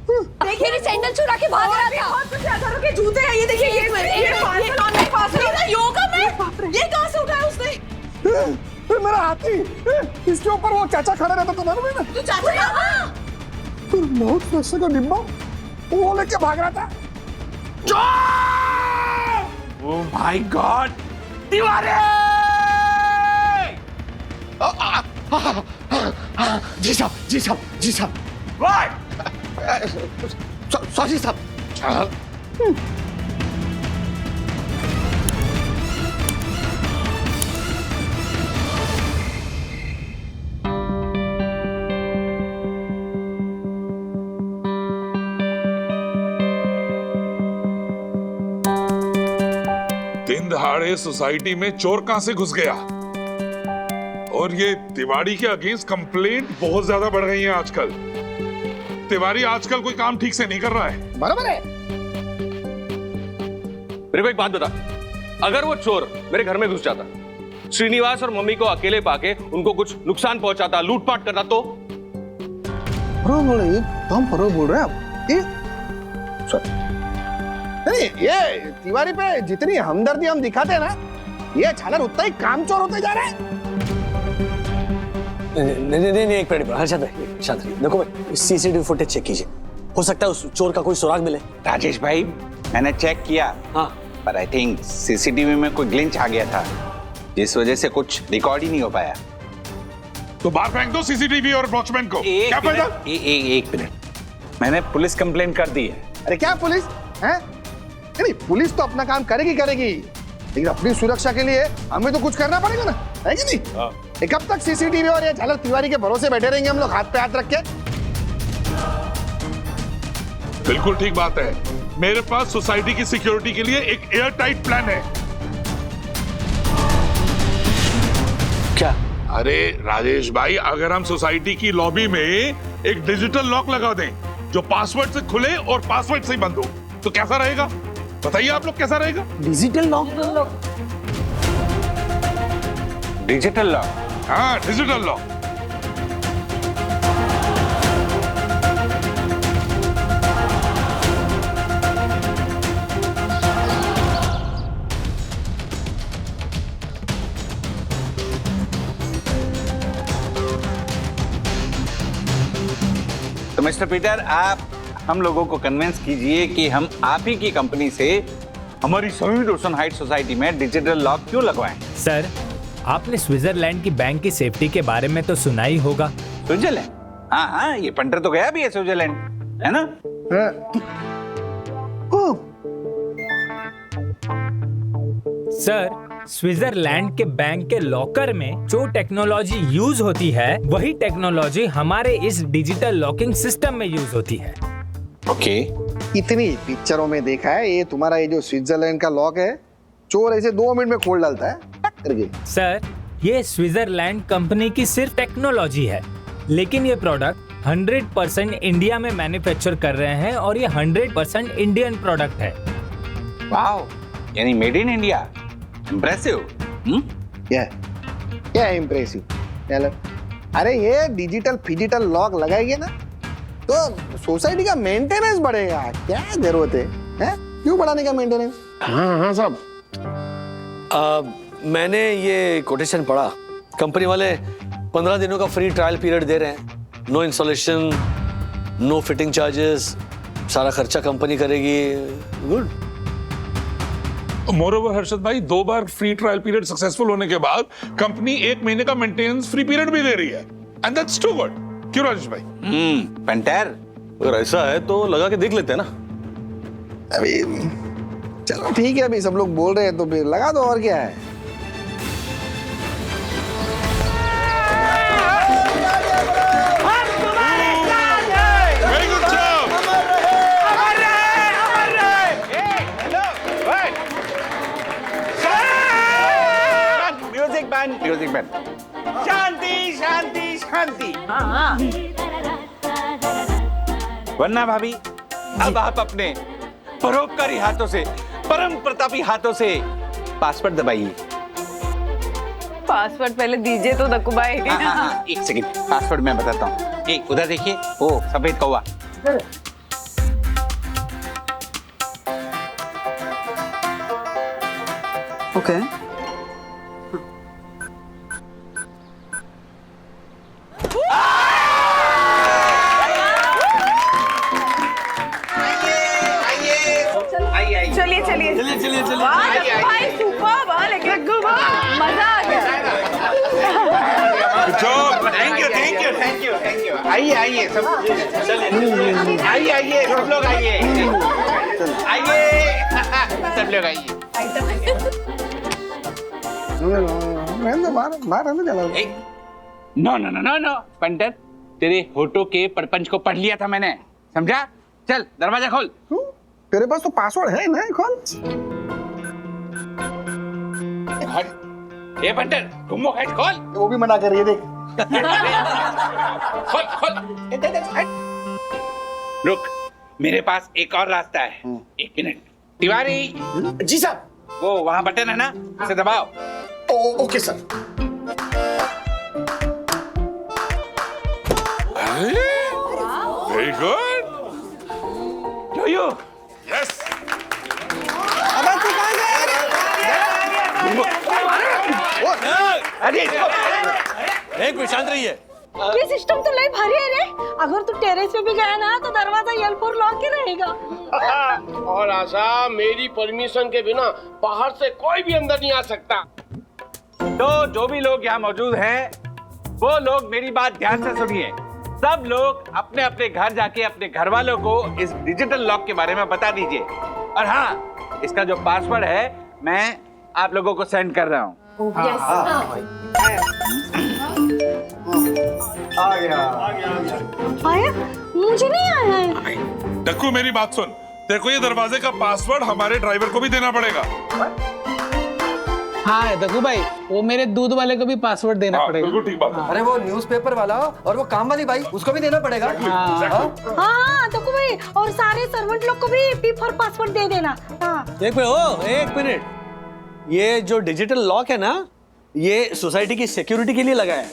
देखिए मेरी सैंडल चुरा के भाग रहा था। बहुत कुछ हजारों के जूते हैं, ये देखिए ये पार्सल ऑनलाइन पार्सल। योगा में ये कहाँ से उठाया उसने? मेरा हाथी, इसके ऊपर वो चाचा खड़े रहता था मालूम है ना? तू चाचा? फिर बहुत पैसे का डिब्बा वो लेके भाग रहा था। Oh my god, Tiwari! जी साहब, जी साहब, जी साहब। सॉरी साहब। दिन दहाड़े सोसाइटी में चोर कहां से घुस गया? और ये तिवारी के अगेंस्ट कंप्लेंट बहुत ज्यादा बढ़ रही है आजकल। तिवारी आजकल कोई काम ठीक से नहीं कर रहा है। बराबर है। मेरे को एक बात बता, अगर वो चोर मेरे घर में घुस जाता, श्रीनिवास और मम्मी को अकेले पाके उनको कुछ नुकसान पहुंचाता, लूटपाट करता तो? एकदम बराबर बोल रहे हैं आप। नहीं, ये तिवारी पे जितनी हमदर्दी हम दिखाते हैं ना, ये छालर उतना ही कामचोर होते जा रहे हैं। नहीं एक मिनट, हर्षद भाई देखो भाई, सीसीटीवी फुटेज चेक कीजिए, हो सकता है उस चोर का कोई सुराग मिले। राजेश भाई मैंने चेक किया, हाँ पर आई थिंक सीसीटीवी में कोई ग्लिच आ गया था, जिस वजह से कुछ रिकॉर्ड ही नहीं हो पाया। तो बाहर फेंक दो सीसीटीवी और वॉचमैन को। क्या फायदा? एक मिनट, मैंने पुलिस कंप्लेंट कर दी है। अरे क्या पुलिस है? नहीं, पुलिस तो अपना काम करेगी, लेकिन अपनी सुरक्षा के लिए हमें तो कुछ करना पड़ेगा ना, है कि नहीं? कब तक सीसीटीवी और ये झालर तिवारी के भरोसे बैठे रहेंगे हम लोग हाथ पे हाथ रख के? बिल्कुल ठीक बात है। मेरे पास सोसाइटी की सिक्योरिटी के लिए एक एयर टाइट प्लान है। क्या? अरे राजेश भाई, अगर हम सोसाइटी की लॉबी में एक डिजिटल लॉक लगा दें जो पासवर्ड से खुले और पासवर्ड से बंद हो, तो कैसा रहेगा? बताइए आप लोग, कैसा रहेगा? Digital lock? Digital lock? हाँ, डिजिटल लॉक। मिस्टर पीटर, आप हम लोगों को कन्विंस कीजिए कि हम आप ही की कंपनी से हमारी सभी रोशन हाइट सोसाइटी में डिजिटल लॉक क्यों लगवाएं? सर, आपने स्विट्जरलैंड की बैंक की सेफ्टी के बारे में तो सुना ही होगा। स्विट्जरलैंड? हाँ हाँ, ये पंटर तो गया भी है स्विट्जरलैंड, है ना? सर, स्विट्जरलैंड के बैंक के लॉकर में जो टेक्नोलॉजी यूज होती है वही टेक्नोलॉजी हमारे इस डिजिटल लॉकिंग सिस्टम में यूज होती है। ओके। इतनी पिक्चरों में देखा है, ये तुम्हारा ये जो स्विट्जरलैंड का लॉक है, चोर ऐसे 2 मिनट में खोल डालता है टक करके। सर, ये स्विट्जरलैंड कंपनी की सिर्फ टेक्नोलॉजी है, लेकिन ये प्रोडक्ट 100% इंडिया में मैन्युफैक्चर कर रहे हैं और ये 100% इंडियन प्रोडक्ट है। वाओ, यानी मेड इन इंडिया। इम्प्रेसिव। क्या इम्प्रेसिव? चलो, अरे ये डिजिटल फिजिटल लॉक लगाएंगे ना तो सोसाइटी का मेंटेनेंस बढ़ेगा। क्या जरूरत है, क्यों बढ़ाने का मेंटेनेंस? हाँ साहब, मैंने ये कोटेशन पढ़ा। कंपनी वाले 15 दिनों का फ्री ट्रायल पीरियड दे रहे हैं। No installation, no fitting charges, सारा खर्चा कंपनी करेगी। गुड। मोरओवर हर्षद भाई, 2 बार फ्री ट्रायल पीरियड सक्सेसफुल होने के बाद कंपनी 1 महीने का मेंटेनेंस फ्री पीरियड भी दे रही है, एंड दैट्स टू गुड। क्यों राजेश भाई? पंटर, अगर ऐसा है तो लगा के देख लेते हैं ना। अभी चलो ठीक है, अभी सब लोग बोल रहे हैं तो फिर लगा दो, और क्या है। Music band. शांति शांति शांति। वरना भाभी, अब आप अपने परोपकारी हाथों से, परम प्रतापी हाथों से पासवर्ड दबाइए। पासवर्ड पहले दीजिए तो दक्कू भाई। हाँ, 1 सेकंड, पासवर्ड मैं बताता हूँ। एक उधर देखिए, ओ सफेद कौवा। ओके। चलिए भाई, सुपर, लेकिन मजा आ गया। Thank you. आइए सब, आइए सब लोग, आइए सब लोग, आइए। नो पंडित, तेरे होठों के परपंच को पढ़ लिया था मैंने, समझा? चल दरवाजा खोल। तेरे पास तो पासवर्ड है ना, खोल। ये पंडित, घूमो, हट, खोल। वो भी मना कर रही है, देख। खोल। रुक, मेरे पास एक और रास्ता है। 1 मिनट। तिवारी जी साहब, वो वहां बटन है ना, उसे दबाओ। Okay sir. Very good. Do you? Yes. अरे एक मिनट शांत रहिए। ये सिस्टम तो लई भारी है रे। अगर तू टेरेस पे भी गया ना तो दरवाजा L4 लॉक ही रहेगा। और आशा, मेरी परमिशन के बिना बाहर से कोई भी अंदर नहीं आ सकता। तो जो भी लोग यहाँ मौजूद हैं, वो लोग मेरी बात ध्यान से सुनिए। सब लोग अपने अपने घर जाके अपने घर वालों को इस डिजिटल लॉक के बारे में बता दीजिए। और हाँ, इसका जो पासवर्ड है मैं आप लोगों को सेंड कर रहा हूँ। आ गया। आया? मुझे नहीं आया है। डक्कू, मेरी बात सुन, तेरे को ये दरवाजे का पासवर्ड हमारे ड्राइवर को भी देना पड़ेगा। हाँ दक्कू भाई, वो मेरे दूध वाले को भी पासवर्ड देना पड़ेगा। बिल्कुल ठीक बात है। अरे वो न्यूज़पेपर वाला और वो काम वाली भाई, उसको भी देना पड़ेगा। हाँ दक्कू भाई, और सारे सर्वेंट लोग को भी P4 पासवर्ड दे देना। हाँ। एक मिनट। ये जो डिजिटल लॉक है ना, ये सोसाइटी की सिक्योरिटी के लिए लगा है।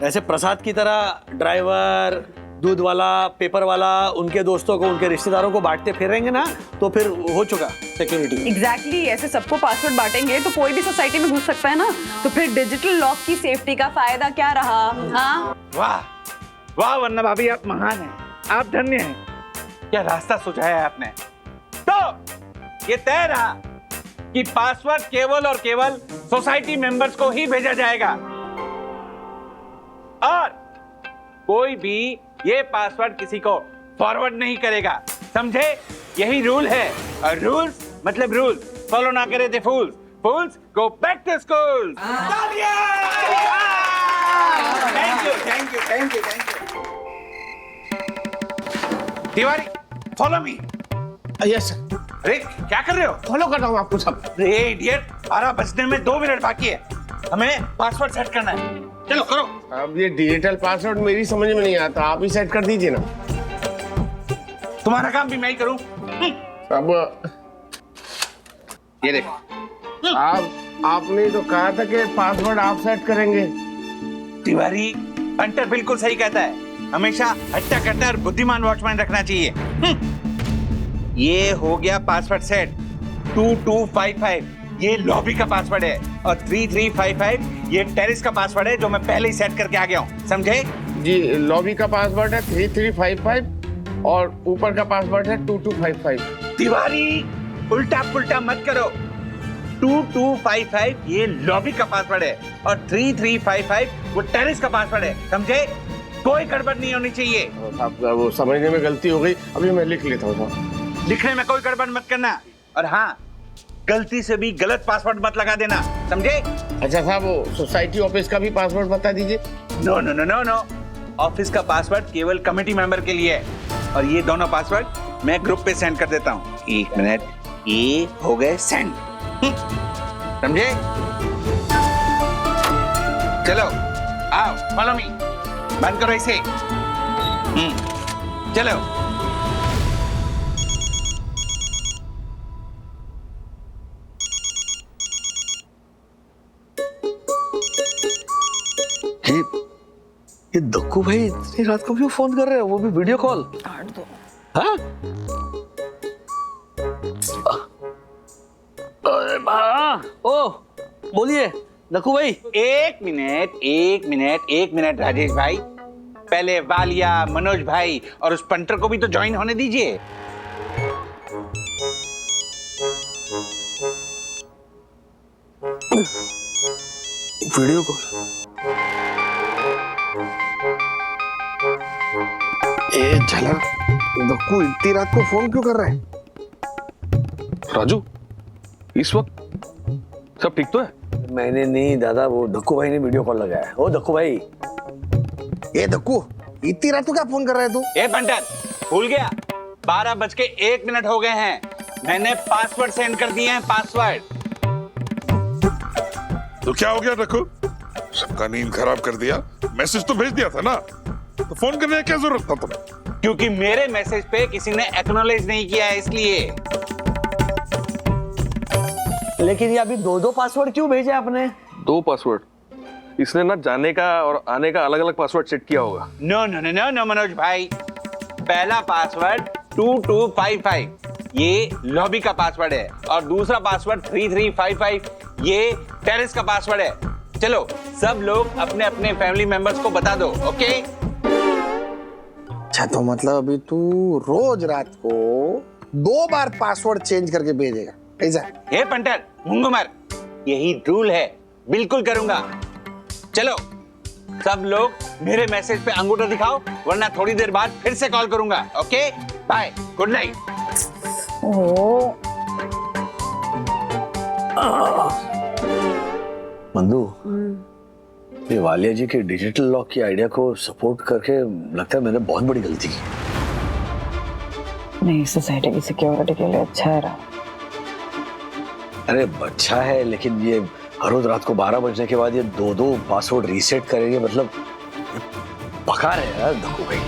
ऐसे प्रसाद की तरह ड्राइवर, दूध वाला, पेपर वाला उनके दोस्तों को, उनके रिश्तेदारों को बांटते फिरेंगे ना, तो फिर हो चुका सिक्योरिटी। एग्जैक्टली, ऐसे सबको पासवर्ड बांटेंगे तो कोई भी सोसाइटी में घुस सकता है ना, तो फिर डिजिटल लॉक की सेफ्टी का फायदा क्या रहा? हाँ, वाह वाह, वरना भाभी आप महान हैं। आप धन्य हैं। क्या रास्ता सुझाया है आपने। तो ये तय रहा कि पासवर्ड केवल और केवल सोसाइटी मेंबर्स को ही भेजा जाएगा और कोई भी ये पासवर्ड किसी को फॉरवर्ड नहीं करेगा, समझे। यही रूल है और रूल्स मतलब रूल्स। फॉलो ना करे थे fools, fools go back to school. Thank you thank you thank you thank you. Tiwari follow me. Yes sir. अरे क्या कर रहे हो। फॉलो कर रहा हूँ आपको सब। अरे इडियट, 12 बजने में 2 मिनट बाकी है, हमें पासवर्ड सेट करना है। चलो करो। अब ये डिजिटल पासवर्ड मेरी समझ में नहीं आता, आप ही सेट कर दीजिए ना। तुम्हारा काम भी मैं ही करूं। अब ये देखो, आपने तो कहा था कि पासवर्ड आप सेट करेंगे। तिवारी पंटर बिल्कुल सही कहता है, हमेशा हट्टा कट्टा और बुद्धिमान वॉचमैन रखना चाहिए। ये हो गया पासवर्ड सेट। 2255 ये लॉबी का पासवर्ड है और 3355 ये टेरेस का पासवर्ड है जो मैं पहले ही सेट करके आ गया हूँ, समझे। जी, लॉबी का पासवर्ड है 3355 और ऊपर का पासवर्ड है 2255। तिवारी उल्टा पुल्टा मत करो। 2255 ये लॉबी का पासवर्ड है और 3355 वो टेरेस का पासवर्ड है, समझे। कोई गड़बड़ नहीं होनी चाहिए। वो समझने में गलती हो गई, अभी मैं लिख लेता हूँ। लिखने में कोई गड़बड़ मत करना और हाँ, गलती से भी गलत पासवर्ड मत लगा देना, समझे। अच्छा साहब, वो सोसाइटी ऑफिस का भी पासवर्ड बता दीजिए। No no no no no, office का पासवर्ड केवल कमेटी मेंबर के लिए है और ये दोनों पासवर्ड मैं ग्रुप पे सेंड कर देता हूँ। 1 मिनट, ये हो गए सेंड, समझे। चलो आओ फॉलो मी। बंद करो इसे। चलो। ये दक्कू भाई इतनी रात को क्यों फोन कर रहे हैं, वो भी वीडियो कॉल। हाँ? ओ बोलिए दक्कू भाई। एक मिनट राजेश भाई, पहले वालिया, मनोज भाई और उस पंटर को भी तो ज्वाइन होने दीजिए। Video call. ए झलक, दक्कू इतनी रात को फोन क्यों कर रहा है। राजू इस वक्त सब ठीक तो है। मैंने नहीं दादा, वो दक्कू भाई ने वीडियो कॉल लगाया है। ओ दक्कू भाई। ए दक्कू, इतनी रात को क्या फोन कर रहा है तू। ए पंटर, भूल गया 12:01 हो गए हैं, मैंने पासवर्ड सेंड कर दिए हैं, पासवर्ड। तो क्या हो गया दक्कू, सबका नींद खराब कर दिया। मैसेज तो भेज दिया था ना, तो फोन करने की क्या जरूरत था तुम्हें। क्योंकि मेरे मैसेज पे किसी ने एक्नॉलेज नहीं किया है, इसलिए। लेकिन ये अभी 2 पासवर्ड क्यों भेजे आपने। 2 पासवर्ड, इसने ना जाने का और आने का अलग अलग पासवर्ड सेट किया होगा। No no no no no Manoj भाई, पहला पासवर्ड 2255 ये लॉबी का पासवर्ड है और दूसरा पासवर्ड 3355 ये टेरेस का पासवर्ड है। चलो सब लोग अपने अपने फैमिली मेंबर्स को बता दो, ओके। अच्छा, तो मतलब अभी तू रोज रात को 2 बार पासवर्ड चेंज करके भेजेगा, ऐसा। हे पंटर मुंगमर, यही रूल है, बिल्कुल करूंगा। चलो सब लोग मेरे मैसेज पे अंगूठा दिखाओ, वरना थोड़ी देर बाद फिर से कॉल करूंगा, okay. Bye, good night. Mandu, ये वालिया जी के डिजिटल लॉक की आइडिया को सपोर्ट करके लगता है मैंने बहुत बड़ी गलती की। नहीं, सोसाइटी की सिक्योरिटी के लिए अच्छा है। अरे अच्छा है, लेकिन ये हर रोज रात को 12 बजने के बाद ये 2 पासवर्ड रीसेट करेंगे, मतलब पका रहे हैं यार दक्कू भाई।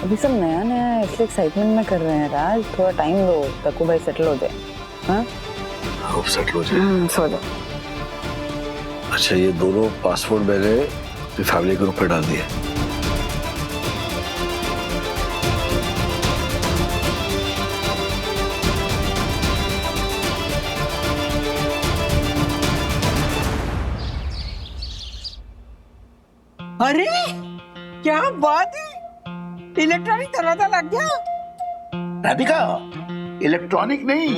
अभी सब नया नया है, इसलिए एक्साइटमेंट में कर रहे हैं राज। थोड़ा टाइम लो, दक्कू भाई सेटल हो जाए। हाँ सेटल हो जाए। सो जाओ। अच्छा, ये 2 पासवर्ड मैंने फैमिली ग्रुप पे डाल दिए। अरे क्या बात है, इलेक्ट्रॉनिक दरवाजा लग गया। राधिका, इलेक्ट्रॉनिक नहीं,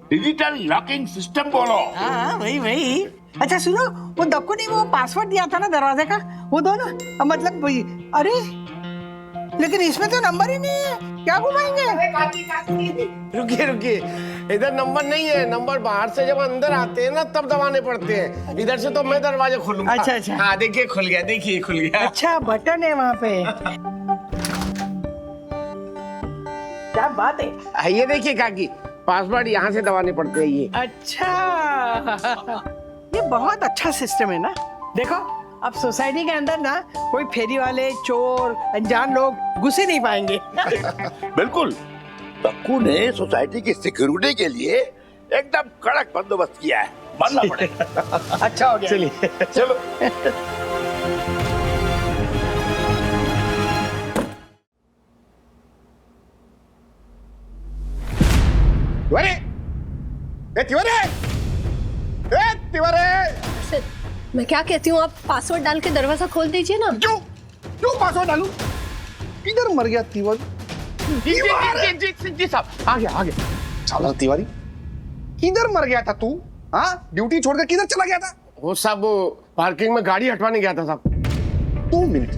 डिजिटल लॉकिंग सिस्टम बोलो। हाँ वही। अच्छा सुनो, वो दक्कू ने वो पासवर्ड दिया था ना दरवाजे का, वो दो ना। मतलब वही। अरे लेकिन इसमें तो नंबर ही नहीं है, क्या घुमाएंगे? रुकिए, इधर नंबर नहीं है। नंबर बाहर से जब अंदर आते हैं ना तब दबाने पड़ते हैं। इधर से तो मैं दरवाजा खोलूंगा। अच्छा। हाँ देखिए खुल गया, देखिए खुल गया। अच्छा बटन है वहाँ पे। क्या बात है। ये देखिए काकी, पासवर्ड यहाँ से दबाने पड़ते हैं ये। अच्छा ये बहुत अच्छा सिस्टम है ना। देखो अब सोसाइटी के अंदर ना कोई फेरी वाले, चोर, अनजान लोग घुस ही नहीं पाएंगे। बिल्कुल, दक्कू ने सोसाइटी की सिक्योरिटी के लिए एकदम कड़क बंदोबस्त किया है, मानना पड़ेगा। अच्छा हो गया। चलिए चलो। सर मैं क्या कहती हूँ, आप पासवर्ड डाल के दरवाजा खोल दीजिए ना। क्यों पासवर्ड डालूं? किधर मर गया तिवारी? जी साहब, आ गया। साला तिवारी, किधर मर गया था तू? हाँ, ड्यूटी छोड़कर किधर चला गया था? वो साहब पार्किंग में गाड़ी हटवाने गया था साहब। 2 मिनट,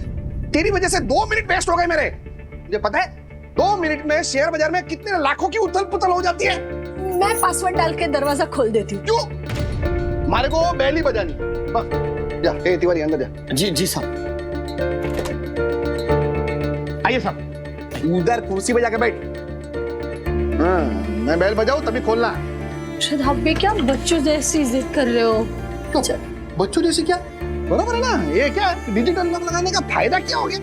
तेरी वजह से 2 मिनट वेस्ट हो गए मेरे। मुझे पता है 2 मिनट में शेयर बाजार में कितने लाखों की उथल पुथल हो जाती है। मैं पासवर्ड डाल के दरवाजा खोल देती हूँ। क्यों? हमारे को बैल ही बजानी। जा, ए तिवारी अंदर जा। जी साहब। आइए साहब, उधर कुर्सी पे जाके बैठ। हाँ, मैं बैल बजाऊं तभी खोलना। शायद आप भी क्या बच्चों जैसी जिद कर रहे हो? तो, बच्चों जैसी क्या? बराबर है ना। ये क्या डिजिटल लॉक लगाने का फायदा क्या हो गया?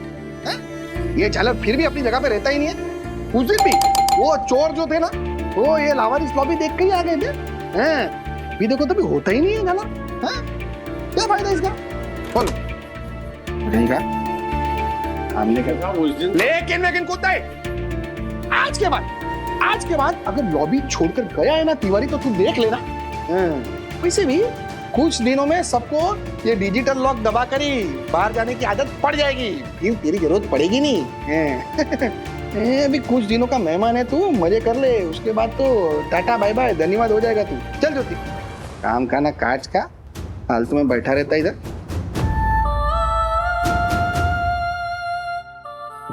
ये झालर फिर भी अपनी जगह पे रहता ही नहीं है। उस दिन भी वो चोर जो थे ना, वो ये लावारिस लॉबी देख के ही आ गए थे। भी देखो तभी होता ही नहीं है झालर। क्या फायदा इसका? बोलो रहेगा हमने कहा उस दिन। लेकिन कूदता है। आज के बाद अगर लॉबी छोड़कर गया है ना तिवारी, तो तू देख लेना। वैसे भी कुछ दिनों में सबको ये डिजिटल लॉक दबा कर ही बाहर जाने की आदत पड़ जाएगी, फिर तेरी जरूरत पड़ेगी नहीं। अभी कुछ दिनों का मेहमान है तू, मजे कर ले, उसके बाद तो टाटा बाय बाय धन्यवाद हो जाएगा तू। चल ज्योति, काम का ना काज का, फालतू में बैठा रहता इधर।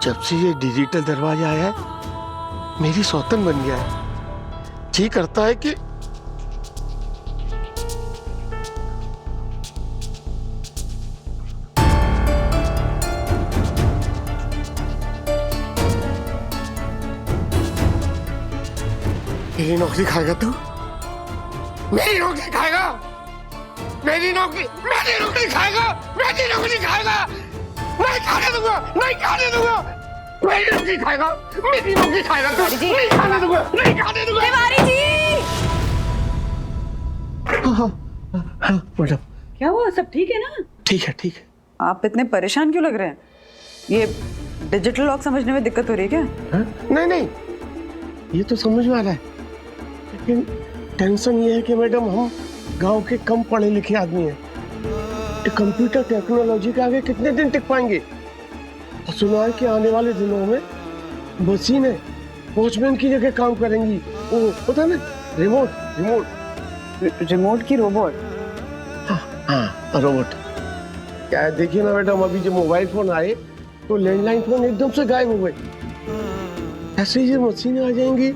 जब से ये डिजिटल दरवाजा आया है, मेरी सौतन बन गया है। जी करता है कि मेरी नौकरी खाएगा तू? मेरी नौकरी खाएगा? मेरी नौकरी खाएगा? मेरी नौकरी खाएगा? नहीं खाने दूंगा, नहीं खाने दूंगा। मेरी नौकरी खाएगा, मेरी नौकरी खाएगा तू? नहीं खाने दूंगा, नहीं खाने दूंगा। तिवारी जी, मैडम क्या हुआ? सब ठीक है ना? ठीक है। आप इतने परेशान क्यों लग रहे हैं? ये डिजिटल लॉक समझने में दिक्कत हो रही है क्या? नहीं, ये तो समझ में आ रहा है, लेकिन टेंशन ये है कि मैडम हम गांव के कम पढ़े लिखे आदमी हैं। कंप्यूटर टेक्नोलॉजी के आगे कितने दिन टिक पाएंगे? और सुना है कि आने वाले दिनों में मशीनें वॉचमैन की जगह काम करेंगी। वो पता है ना, रिमोट की रोबोट। हाँ रोबोट। क्या है देखिए ना मैडम, अभी जो मोबाइल फोन आए तो लैंडलाइन फोन एकदम से गायब हो गए। ऐसे ही मशीनें आ जाएंगी,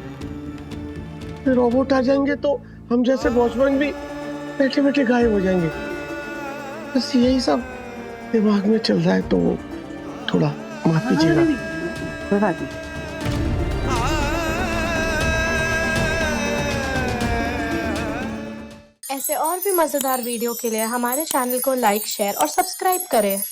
रोबोट आ जाएंगे, तो हम जैसे वॉचमैन भी बैठे बैठे गायब हो जाएंगे। बस यही सब दिमाग में चल रहा है, तो थोड़ा माफ कीजिएगा। कोई बात नहीं। ऐसे और भी मजेदार वीडियो के लिए हमारे चैनल को लाइक, शेयर और सब्सक्राइब करें।